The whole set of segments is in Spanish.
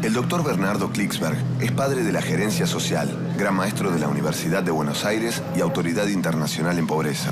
El doctor Bernardo Klicksberg es padre de la gerencia social, gran maestro de la Universidad de Buenos Aires y autoridad internacional en pobreza.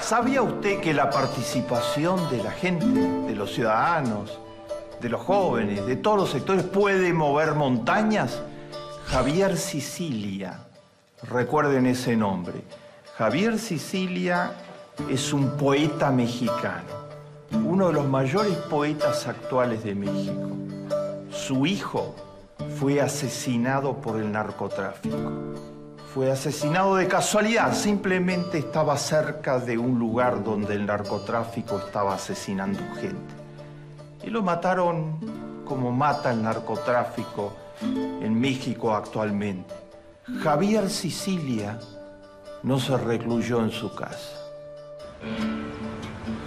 ¿Sabía usted que la participación de la gente, de los ciudadanos, de los jóvenes, de todos los sectores, puede mover montañas? Javier Sicilia, recuerden ese nombre. Javier Sicilia es un poeta mexicano, uno de los mayores poetas actuales de México. Su hijo fue asesinado por el narcotráfico. Fue asesinado de casualidad, simplemente estaba cerca de un lugar donde el narcotráfico estaba asesinando gente. Y lo mataron como mata el narcotráfico en México actualmente. Javier Sicilia no se recluyó en su casa.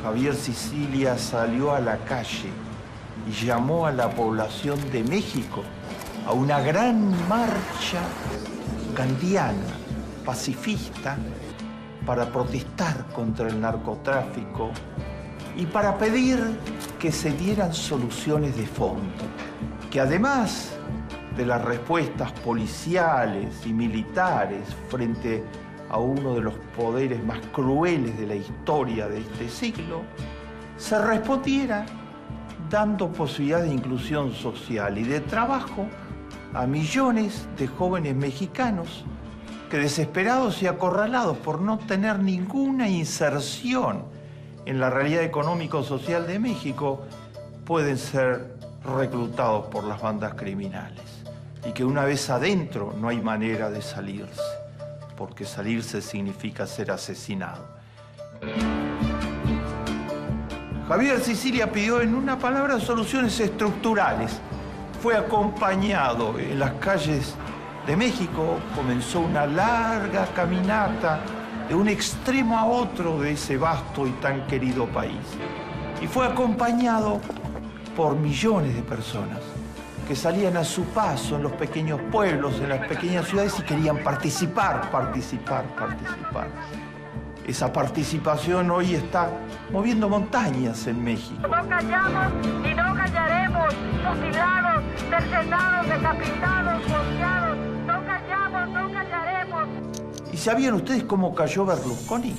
Javier Sicilia salió a la calle y llamó a la población de México a una gran marcha gandiana, pacifista, para protestar contra el narcotráfico y para pedir que se dieran soluciones de fondo, que además de las respuestas policiales y militares frente a uno de los poderes más crueles de la historia de este siglo, se respondiera dando posibilidad de inclusión social y de trabajo a millones de jóvenes mexicanos que, desesperados y acorralados por no tener ninguna inserción en la realidad económico-social de México, pueden ser reclutados por las bandas criminales. Y que una vez adentro no hay manera de salirse, porque salirse significa ser asesinado. Javier Sicilia pidió, en una palabra, soluciones estructurales. Fue acompañado en las calles de México, comenzó una larga caminata de un extremo a otro de ese vasto y tan querido país. Y fue acompañado por millones de personas que salían a su paso en los pequeños pueblos, en las pequeñas ciudades y querían participar. Esa participación hoy está moviendo montañas en México. No callamos y no callaremos, fusilados, cercenados, decapitados, golpeados. No callamos, no callaremos. ¿Y sabían ustedes cómo cayó Berlusconi?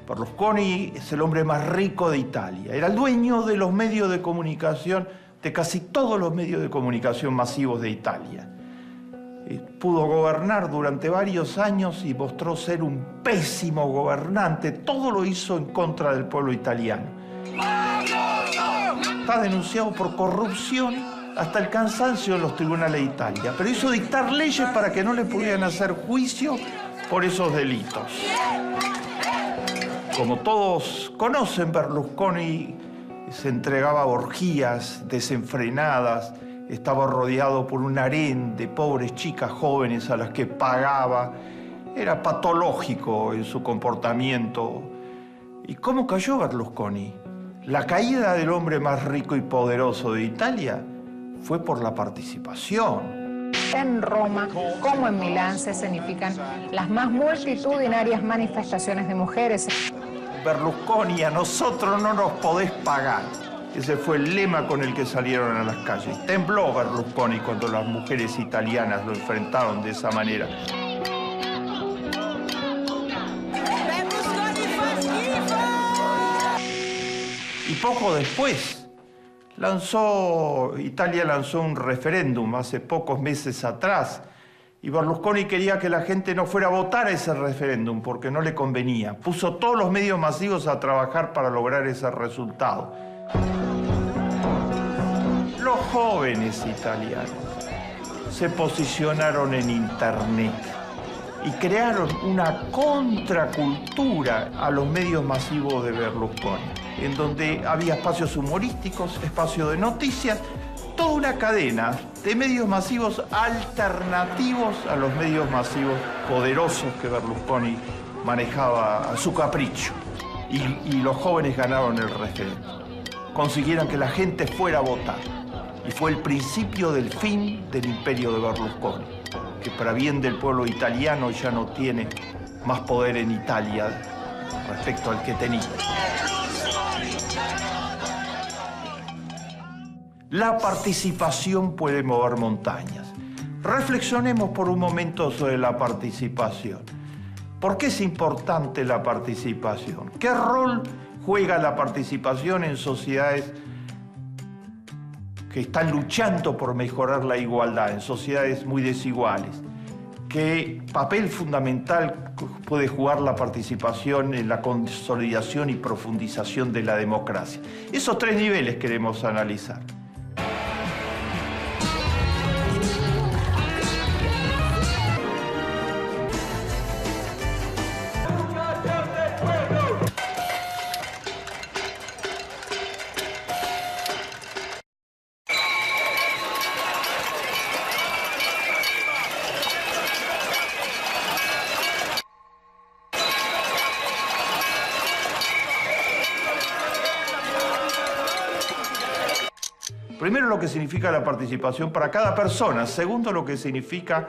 Berlusconi es el hombre más rico de Italia. Era el dueño de los medios de comunicación, de casi todos los medios de comunicación masivos de Italia. Pudo gobernar durante varios años y mostró ser un pésimo gobernante. Todo lo hizo en contra del pueblo italiano. Está denunciado por corrupción hasta el cansancio en los tribunales de Italia, pero hizo dictar leyes para que no le pudieran hacer juicio por esos delitos. Como todos conocen, Berlusconi se entregaba a orgías desenfrenadas, estaba rodeado por un harén de pobres chicas jóvenes a las que pagaba. Era patológico en su comportamiento. ¿Y cómo cayó Berlusconi? La caída del hombre más rico y poderoso de Italia fue por la participación. En Roma, como en Milán, se escenifican las más multitudinarias manifestaciones de mujeres. Berlusconi, a nosotros no nos podés pagar. Ese fue el lema con el que salieron a las calles. Tembló Berlusconi cuando las mujeres italianas lo enfrentaron de esa manera. Y poco después, Italia lanzó un referéndum hace pocos meses atrás. Y Berlusconi quería que la gente no fuera a votar a ese referéndum porque no le convenía. Puso todos los medios masivos a trabajar para lograr ese resultado. Los jóvenes italianos se posicionaron en Internet y crearon una contracultura a los medios masivos de Berlusconi, en donde había espacios humorísticos, espacios de noticias, toda una cadena de medios masivos alternativos a los medios masivos poderosos que Berlusconi manejaba a su capricho. Y los jóvenes ganaron el referéndum. Consiguieron que la gente fuera a votar. Y fue el principio del fin del imperio de Berlusconi, que para bien del pueblo italiano ya no tiene más poder en Italia respecto al que tenía. La participación puede mover montañas. Reflexionemos por un momento sobre la participación. ¿Por qué es importante la participación? ¿Qué rol juega la participación en sociedades que están luchando por mejorar la igualdad, en sociedades muy desiguales? ¿Qué papel fundamental puede jugar la participación en la consolidación y profundización de la democracia? Esos tres niveles queremos analizar. Primero, lo que significa la participación para cada persona. Segundo, lo que significa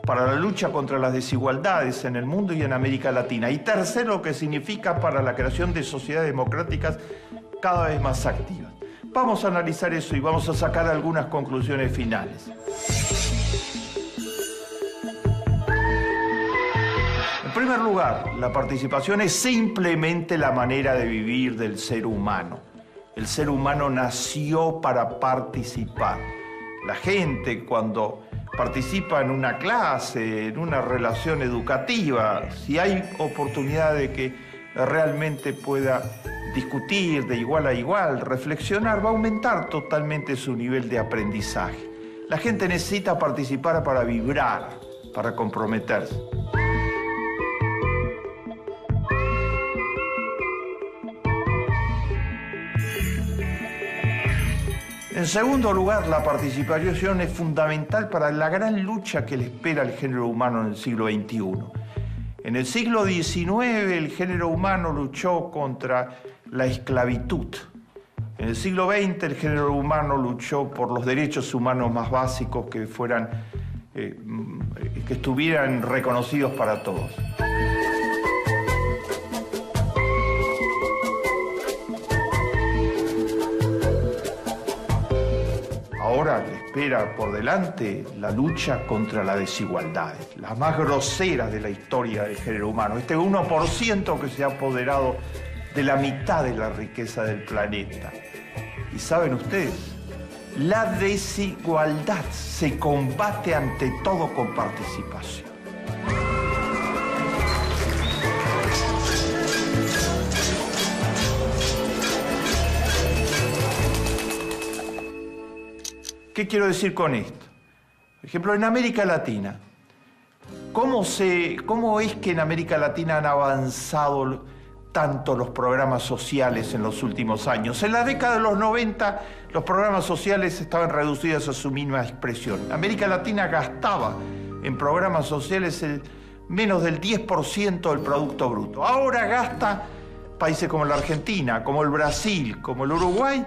para la lucha contra las desigualdades en el mundo y en América Latina. Y tercero, lo que significa para la creación de sociedades democráticas cada vez más activas. Vamos a analizar eso y vamos a sacar algunas conclusiones finales. En primer lugar, la participación es simplemente la manera de vivir del ser humano. El ser humano nació para participar. La gente, cuando participa en una clase, en una relación educativa, si hay oportunidad de que realmente pueda discutir de igual a igual, reflexionar, va a aumentar totalmente su nivel de aprendizaje. La gente necesita participar para vibrar, para comprometerse. En segundo lugar, la participación es fundamental para la gran lucha que le espera al género humano en el siglo XXI. En el siglo XIX, el género humano luchó contra la esclavitud. En el siglo XX, el género humano luchó por los derechos humanos más básicos que estuvieran reconocidos para todos. Ahora le espera por delante la lucha contra las desigualdades, las más groseras de la historia del género humano. Este 1% que se ha apoderado de la mitad de la riqueza del planeta. Y saben ustedes, la desigualdad se combate ante todo con participación. ¿Qué quiero decir con esto? Por ejemplo, en América Latina, ¿cómo es que en América Latina han avanzado tanto los programas sociales en los últimos años? En la década de los 90, los programas sociales estaban reducidos a su mínima expresión. América Latina gastaba en programas sociales menos del 10% del Producto Bruto. Ahora gasta países como la Argentina, como el Brasil, como el Uruguay,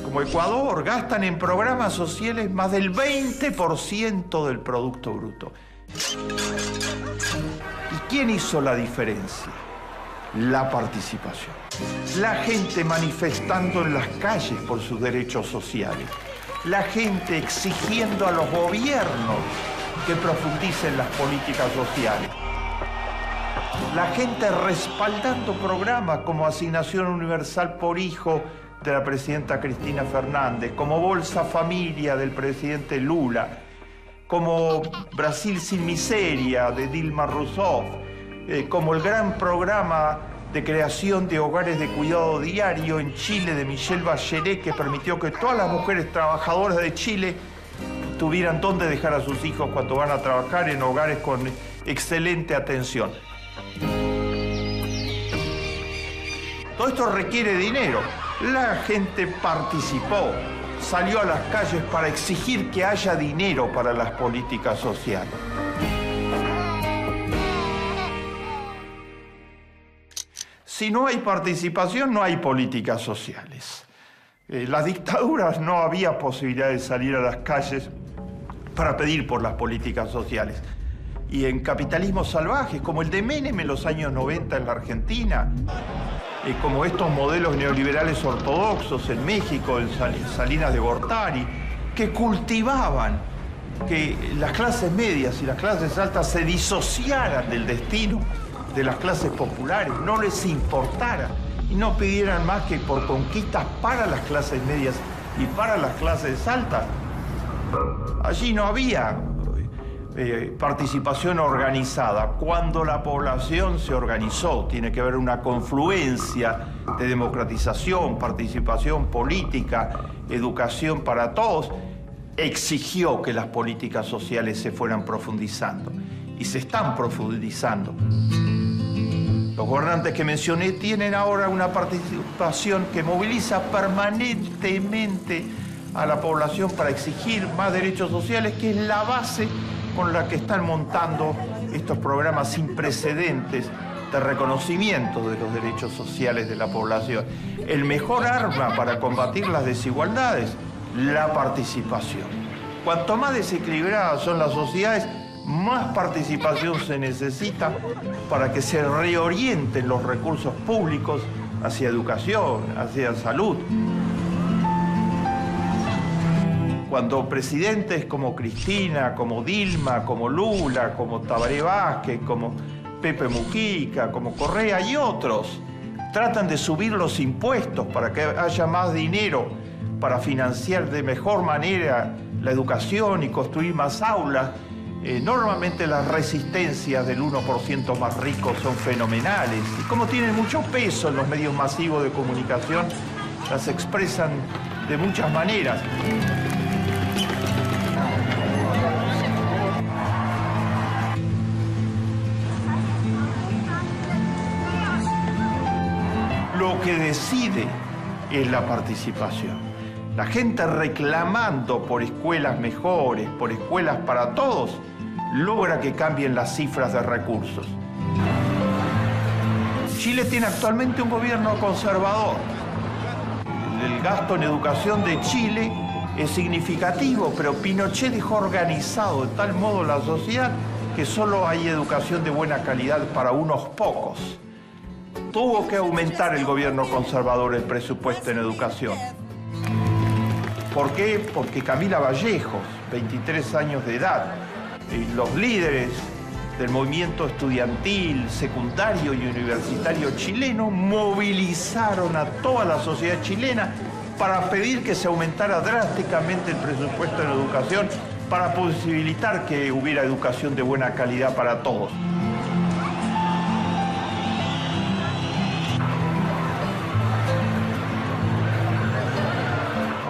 como Ecuador, gastan en programas sociales más del 20% del Producto Bruto. ¿Y quién hizo la diferencia? La participación. La gente manifestando en las calles por sus derechos sociales. La gente exigiendo a los gobiernos que profundicen las políticas sociales. La gente respaldando programas como Asignación Universal por Hijo de la presidenta Cristina Fernández, como Bolsa Familia del presidente Lula, como Brasil sin miseria de Dilma Rousseff, como el gran programa de creación de hogares de cuidado diario en Chile de Michelle Bachelet, que permitió que todas las mujeres trabajadoras de Chile tuvieran dónde dejar a sus hijos cuando van a trabajar en hogares con excelente atención. Todo esto requiere dinero. La gente participó, salió a las calles para exigir que haya dinero para las políticas sociales. Si no hay participación, no hay políticas sociales. Las dictaduras no había posibilidad de salir a las calles para pedir por las políticas sociales. Y en capitalismos salvajes, como el de Menem en los años 90 en la Argentina, como estos modelos neoliberales ortodoxos en México, en Salinas de Gortari, que cultivaban que las clases medias y las clases altas se disociaran del destino de las clases populares, no les importara y no pidieran más que por conquistas para las clases medias y para las clases altas. Allí no había participación organizada. Cuando la población se organizó, tiene que haber una confluencia de democratización, participación política, educación para todos, exigió que las políticas sociales se fueran profundizando y se están profundizando. Los gobernantes que mencioné tienen ahora una participación que moviliza permanentemente a la población para exigir más derechos sociales, que es la base con la que están montando estos programas sin precedentes de reconocimiento de los derechos sociales de la población. El mejor arma para combatir las desigualdades, la participación. Cuanto más desequilibradas son las sociedades, más participación se necesita para que se reorienten los recursos públicos hacia educación, hacia salud. Cuando presidentes como Cristina, como Dilma, como Lula, como Tabaré Vázquez, como Pepe Mujica, como Correa y otros tratan de subir los impuestos para que haya más dinero para financiar de mejor manera la educación y construir más aulas, normalmente las resistencias del 1% más rico son fenomenales. Y como tienen mucho peso en los medios masivos de comunicación, las expresan de muchas maneras. Lo que decide es la participación. La gente reclamando por escuelas mejores, por escuelas para todos, logra que cambien las cifras de recursos. Chile tiene actualmente un gobierno conservador. El gasto en educación de Chile es significativo, pero Pinochet dejó organizado de tal modo la sociedad que solo hay educación de buena calidad para unos pocos. Tuvo que aumentar el gobierno conservador el presupuesto en educación. ¿Por qué? Porque Camila Vallejos, 23 años de edad, y los líderes del movimiento estudiantil, secundario y universitario chileno movilizaron a toda la sociedad chilena para pedir que se aumentara drásticamente el presupuesto en educación para posibilitar que hubiera educación de buena calidad para todos.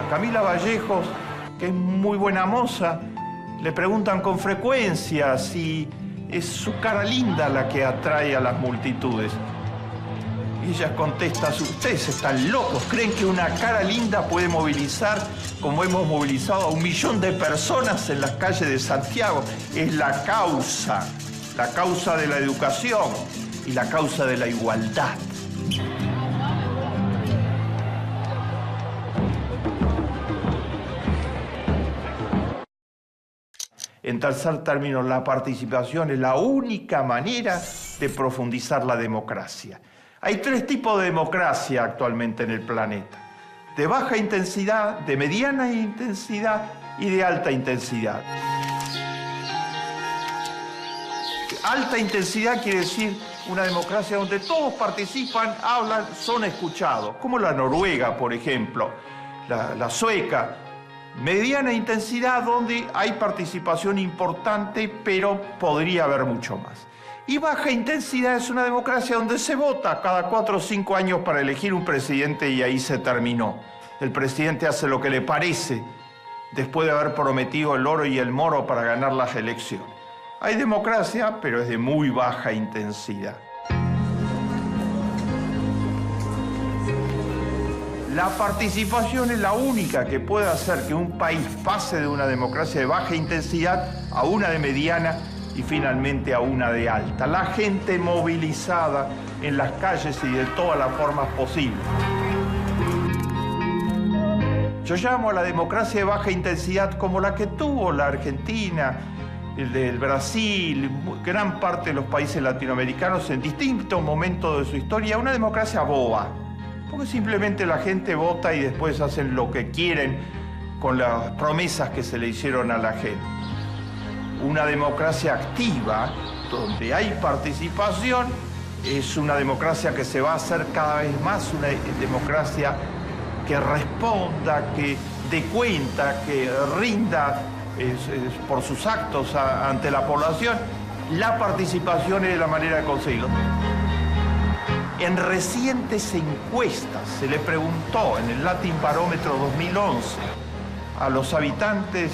Camila Vallejos, que es muy buena moza, le preguntan con frecuencia si es su cara linda la que atrae a las multitudes. Y ella contesta: ustedes están locos, creen que una cara linda puede movilizar como hemos movilizado a 1 millón de personas en las calles de Santiago. Es la causa de la educación y la causa de la igualdad. En tercer término, la participación es la única manera de profundizar la democracia. Hay 3 tipos de democracia actualmente en el planeta: de baja intensidad, de mediana intensidad y de alta intensidad. Alta intensidad quiere decir una democracia donde todos participan, hablan, son escuchados, como la Noruega, por ejemplo, la sueca. Mediana intensidad, donde hay participación importante, pero podría haber mucho más. Y baja intensidad es una democracia donde se vota cada 4 o 5 años para elegir un presidente y ahí se terminó. El presidente hace lo que le parece después de haber prometido el oro y el moro para ganar las elecciones. Hay democracia, pero es de muy baja intensidad. La participación es la única que puede hacer que un país pase de una democracia de baja intensidad a una de mediana y finalmente a una de alta. La gente movilizada en las calles y de todas las formas posibles. Yo llamo a la democracia de baja intensidad como la que tuvo la Argentina, el Brasil, gran parte de los países latinoamericanos en distintos momentos de su historia, una democracia boba. Porque simplemente la gente vota y después hacen lo que quieren con las promesas que se le hicieron a la gente. Una democracia activa, donde hay participación, es una democracia que se va a hacer cada vez más una democracia que responda, que dé cuenta, que rinda por sus actos ante la población. La participación es la manera de conseguirlo. En recientes encuestas se le preguntó en el Latin Barómetro 2011 a los habitantes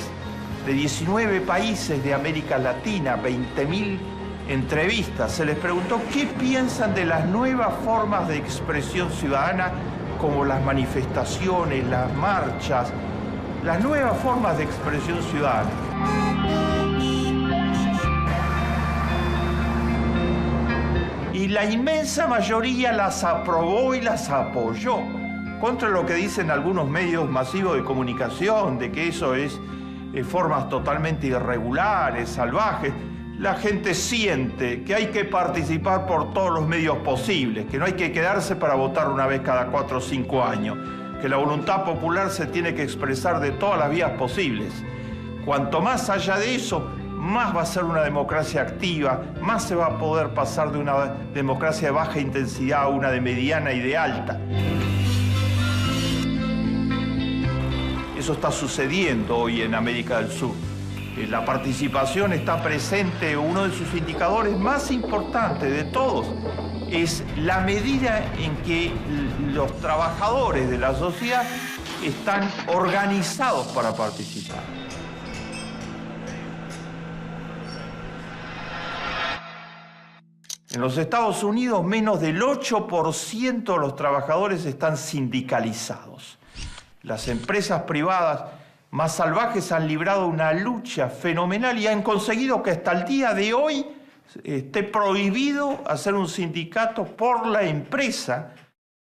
de 19 países de América Latina, 20.000 entrevistas, se les preguntó qué piensan de las nuevas formas de expresión ciudadana como las manifestaciones, las marchas, las nuevas formas de expresión ciudadana. Y la inmensa mayoría las aprobó y las apoyó, contra lo que dicen algunos medios masivos de comunicación, de que eso es formas totalmente irregulares, salvajes. La gente siente que hay que participar por todos los medios posibles, que no hay que quedarse para votar una vez cada 4 o 5 años, que la voluntad popular se tiene que expresar de todas las vías posibles. Cuanto más allá de eso, más va a ser una democracia activa, más se va a poder pasar de una democracia de baja intensidad a una de mediana y de alta. Eso está sucediendo hoy en América del Sur. La participación está presente, uno de sus indicadores más importantes de todos es la medida en que los trabajadores de la sociedad están organizados para participar. En los Estados Unidos, menos del 8% de los trabajadores están sindicalizados. Las empresas privadas más salvajes han librado una lucha fenomenal y han conseguido que hasta el día de hoy esté prohibido hacer un sindicato por la empresa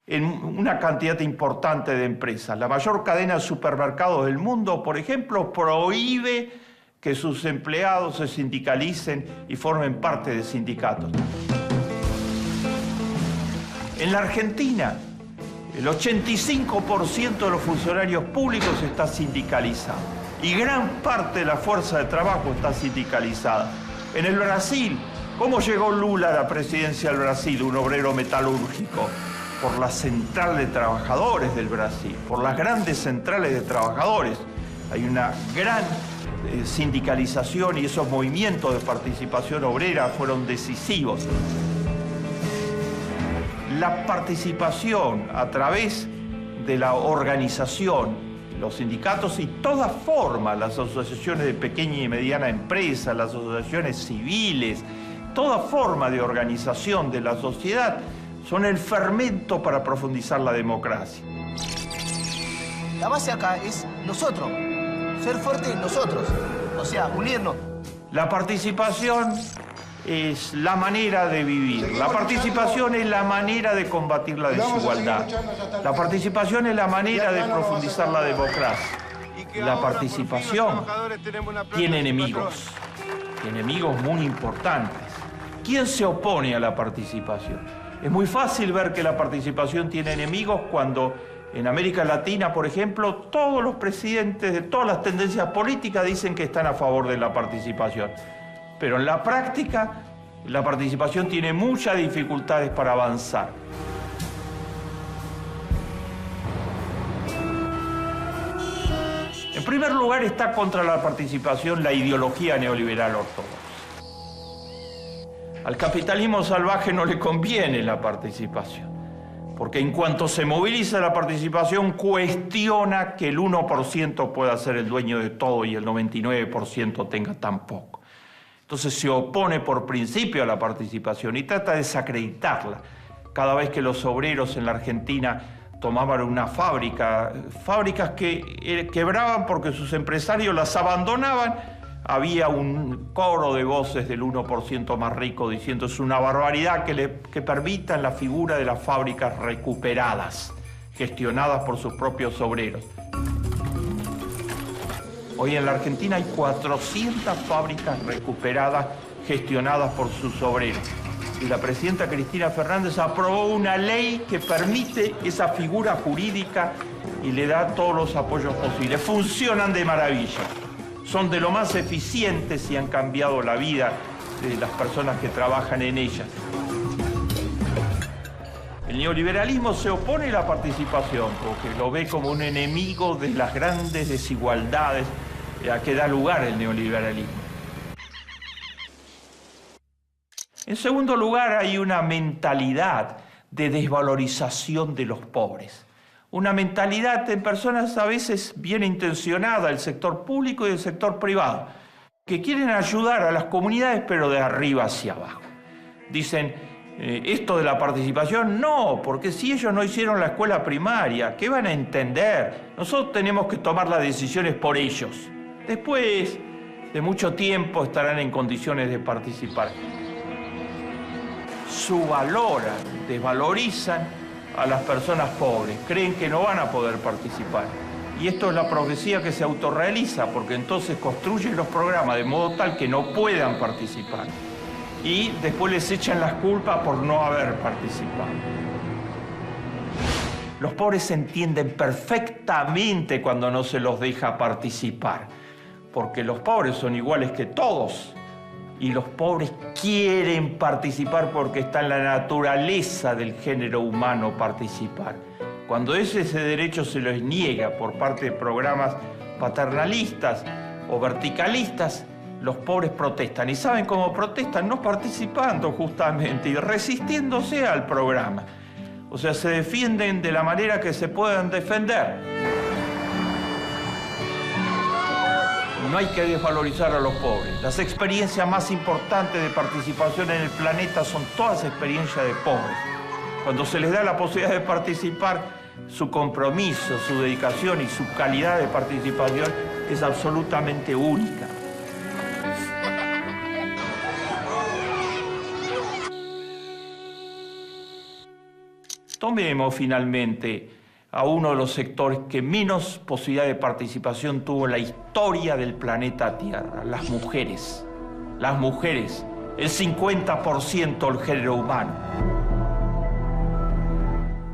en una cantidad importante de empresas. La mayor cadena de supermercados del mundo, por ejemplo, prohíbe que sus empleados se sindicalicen y formen parte de sindicatos. En la Argentina, el 85% de los funcionarios públicos está sindicalizado y gran parte de la fuerza de trabajo está sindicalizada. En el Brasil, ¿cómo llegó Lula a la presidencia del Brasil, un obrero metalúrgico? Por la central de trabajadores del Brasil, por las grandes centrales de trabajadores. Hay una gran sindicalización y esos movimientos de participación obrera fueron decisivos. La participación a través de la organización, los sindicatos y toda forma, las asociaciones de pequeña y mediana empresa, las asociaciones civiles, toda forma de organización de la sociedad son el fermento para profundizar la democracia. La base acá es nosotros, ser fuertes en nosotros, o sea, unirnos. La participación es la manera de vivir. La participación es la manera de combatir la desigualdad. La participación es la manera de profundizar la democracia. La participación tiene enemigos muy importantes. ¿Quién se opone a la participación? Es muy fácil ver que la participación tiene enemigos cuando en América Latina, por ejemplo, todos los presidentes de todas las tendencias políticas dicen que están a favor de la participación. Pero en la práctica, la participación tiene muchas dificultades para avanzar. En primer lugar, está contra la participación la ideología neoliberal ortodoxa. Al capitalismo salvaje no le conviene la participación, porque en cuanto se moviliza la participación, cuestiona que el 1% pueda ser el dueño de todo y el 99% tenga tan poco. Entonces se opone por principio a la participación y trata de desacreditarla. Cada vez que los obreros en la Argentina tomaban una fábrica, fábricas que quebraban porque sus empresarios las abandonaban, había un coro de voces del 1% más rico diciendo es una barbaridad que permitan la figura de las fábricas recuperadas, gestionadas por sus propios obreros. Hoy en la Argentina hay 400 fábricas recuperadas gestionadas por sus obreros. Y la presidenta Cristina Fernández aprobó una ley que permite esa figura jurídica y le da todos los apoyos posibles. Funcionan de maravilla. Son de lo más eficientes y han cambiado la vida de las personas que trabajan en ellas. El neoliberalismo se opone a la participación porque lo ve como un enemigo de las grandes desigualdades a que da lugar el neoliberalismo. En segundo lugar, hay una mentalidad de desvalorización de los pobres. Una mentalidad de personas a veces bien intencionadas del sector público y del sector privado, que quieren ayudar a las comunidades, pero de arriba hacia abajo. Dicen, esto de la participación, no, porque si ellos no hicieron la escuela primaria, ¿qué van a entender? Nosotros tenemos que tomar las decisiones por ellos. Después de mucho tiempo estarán en condiciones de participar. Subvaloran, desvalorizan a las personas pobres, creen que no van a poder participar. Y esto es la profecía que se autorrealiza, porque entonces construyen los programas de modo tal que no puedan participar. Y después les echan las culpas por no haber participado. Los pobres se entienden perfectamente cuando no se los deja participar, porque los pobres son iguales que todos. Y los pobres quieren participar porque está en la naturaleza del género humano participar. Cuando ese derecho se les niega por parte de programas paternalistas o verticalistas, los pobres protestan. ¿Y saben cómo protestan? No participando justamente y resistiéndose al programa. O sea, se defienden de la manera que se puedan defender. No hay que desvalorizar a los pobres. Las experiencias más importantes de participación en el planeta son todas experiencias de pobres. Cuando se les da la posibilidad de participar, su compromiso, su dedicación y su calidad de participación es absolutamente única. Tomemos finalmente a uno de los sectores que menos posibilidad de participación tuvo en la historia del planeta Tierra, las mujeres. Las mujeres, el 50% del género humano.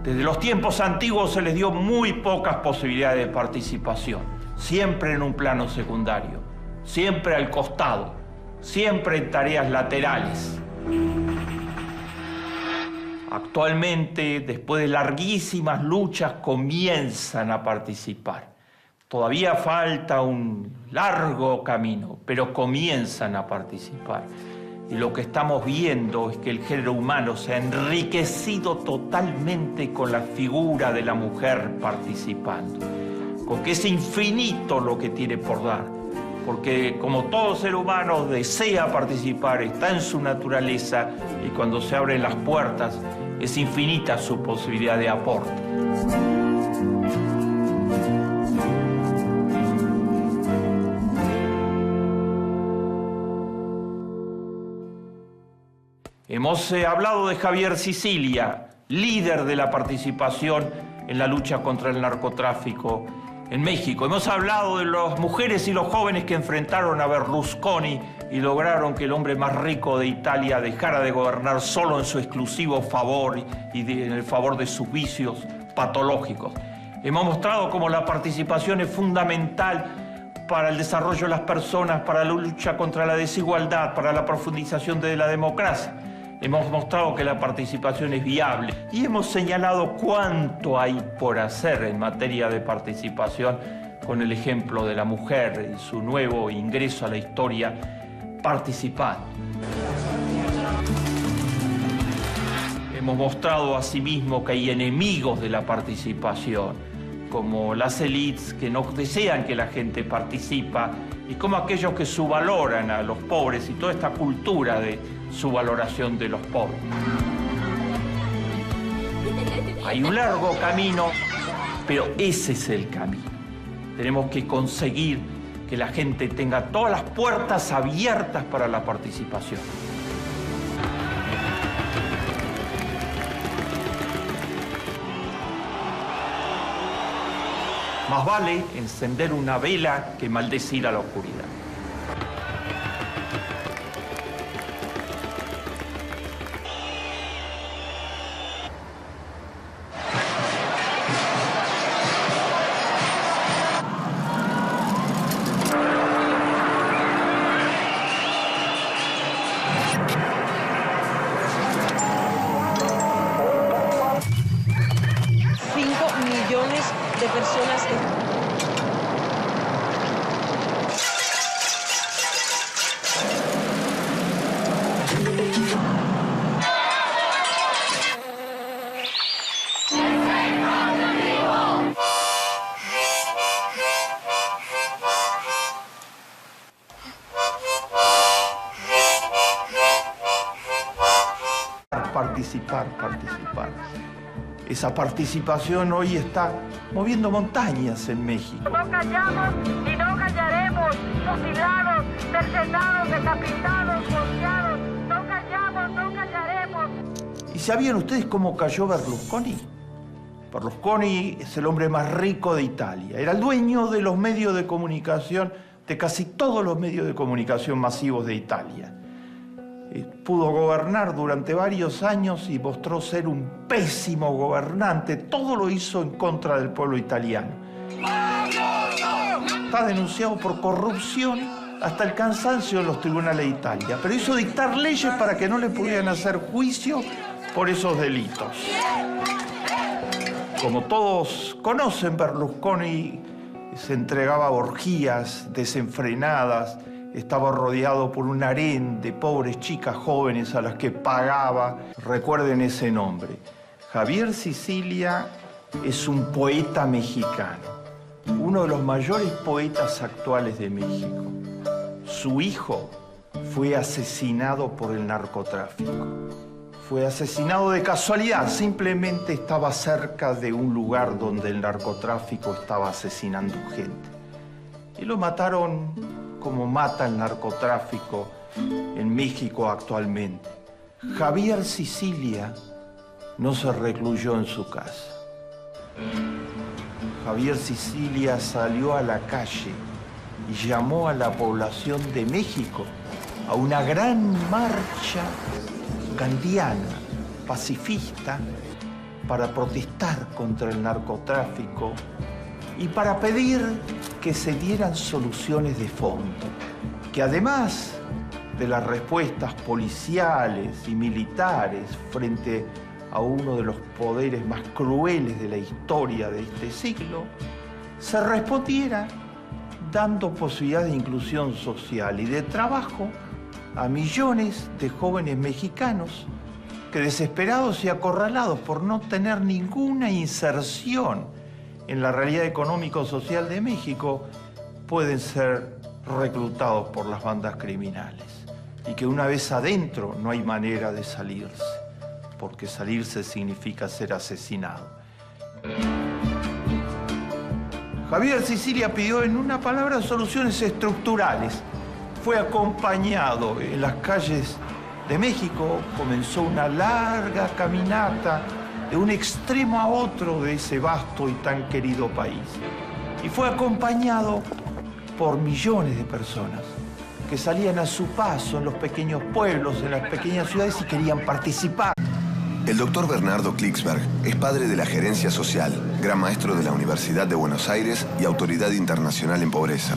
Desde los tiempos antiguos se les dio muy pocas posibilidades de participación, siempre en un plano secundario, siempre al costado, siempre en tareas laterales. Actualmente, después de larguísimas luchas, comienzan a participar. Todavía falta un largo camino, pero comienzan a participar. Y lo que estamos viendo es que el género humano se ha enriquecido totalmente con la figura de la mujer participando. Porque es infinito lo que tiene por dar. Porque como todo ser humano desea participar, está en su naturaleza y cuando se abren las puertas es infinita su posibilidad de aporte. Hemos hablado de Javier Sicilia, líder de la participación en la lucha contra el narcotráfico en México. Hemos hablado de las mujeres y los jóvenes que enfrentaron a Berlusconi y lograron que el hombre más rico de Italia dejara de gobernar solo en su exclusivo favor y en el favor de sus vicios patológicos. Hemos mostrado cómo la participación es fundamental para el desarrollo de las personas, para la lucha contra la desigualdad, para la profundización de la democracia. Hemos mostrado que la participación es viable y hemos señalado cuánto hay por hacer en materia de participación con el ejemplo de la mujer y su nuevo ingreso a la historia participando. Hemos mostrado asimismo que hay enemigos de la participación, como las élites que no desean que la gente participa y cómo aquellos que subvaloran a los pobres y toda esta cultura de subvaloración de los pobres. Hay un largo camino, pero ese es el camino. Tenemos que conseguir que la gente tenga todas las puertas abiertas para la participación. Más vale encender una vela que maldecir a la oscuridad. De personas que... Participar. Esa participación hoy está moviendo montañas en México. No callamos y no callaremos, fusilados, cercenados, decapitados, golpeados. No callamos, no callaremos. ¿Y sabían ustedes cómo cayó Berlusconi? Berlusconi es el hombre más rico de Italia. Era el dueño de los medios de comunicación, de casi todos los medios de comunicación masivos de Italia. Pudo gobernar durante varios años y mostró ser un pésimo gobernante. Todo lo hizo en contra del pueblo italiano. Está denunciado por corrupción hasta el cansancio en los tribunales de Italia, pero hizo dictar leyes para que no le pudieran hacer juicio por esos delitos. Como todos conocen, Berlusconi se entregaba a orgías desenfrenadas. Estaba rodeado por un harén de pobres chicas jóvenes a las que pagaba. Recuerden ese nombre. Javier Sicilia es un poeta mexicano, uno de los mayores poetas actuales de México. Su hijo fue asesinado por el narcotráfico. Fue asesinado de casualidad, simplemente estaba cerca de un lugar donde el narcotráfico estaba asesinando gente. Y lo mataron como mata el narcotráfico en México actualmente. Javier Sicilia no se recluyó en su casa. Javier Sicilia salió a la calle y llamó a la población de México a una gran marcha gandiana, pacifista, para protestar contra el narcotráfico y para pedir que se dieran soluciones de fondo, que además de las respuestas policiales y militares frente a uno de los poderes más crueles de la historia de este siglo, se respondiera dando posibilidad de inclusión social y de trabajo a millones de jóvenes mexicanos que, desesperados y acorralados por no tener ninguna inserción en la realidad económico-social de México, pueden ser reclutados por las bandas criminales. Y que una vez adentro no hay manera de salirse, porque salirse significa ser asesinado. Javier Sicilia pidió, en una palabra, soluciones estructurales. Fue acompañado en las calles de México, comenzó una larga caminata de un extremo a otro de ese vasto y tan querido país. Y fue acompañado por millones de personas que salían a su paso en los pequeños pueblos, en las pequeñas ciudades y querían participar. El doctor Bernardo Klicksberg es padre de la gerencia social, gran maestro de la Universidad de Buenos Aires y autoridad internacional en pobreza.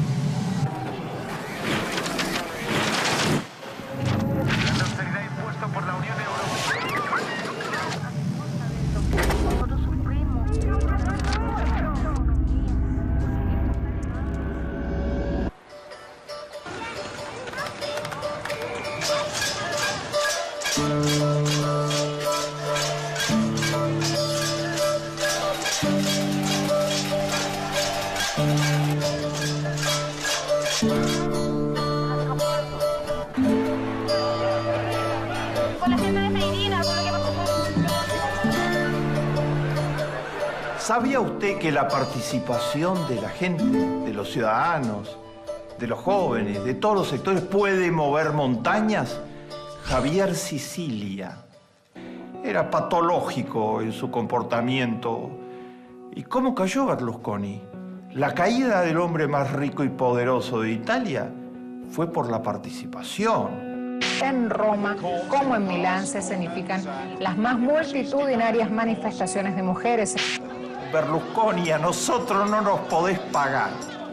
¿Sabía usted que la participación de la gente, de los ciudadanos, de los jóvenes, de todos los sectores, puede mover montañas? Javier Sicilia era patológico en su comportamiento. ¿Y cómo cayó Berlusconi? La caída del hombre más rico y poderoso de Italia fue por la participación. En Roma, como en Milán, se escenifican las más multitudinarias manifestaciones de mujeres. Berlusconi, a nosotros no nos podés pagar.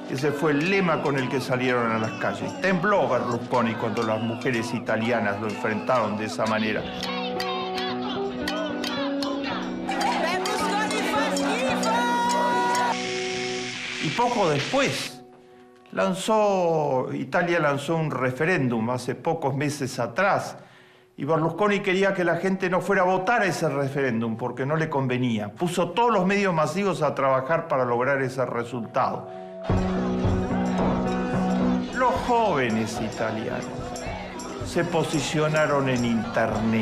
Ese fue el lema con el que salieron a las calles. Tembló Berlusconi cuando las mujeres italianas lo enfrentaron de esa manera. Y poco después, Italia lanzó un referéndum hace pocos meses atrás. Y Berlusconi quería que la gente no fuera a votar ese referéndum porque no le convenía. Puso todos los medios masivos a trabajar para lograr ese resultado. Los jóvenes italianos se posicionaron en Internet.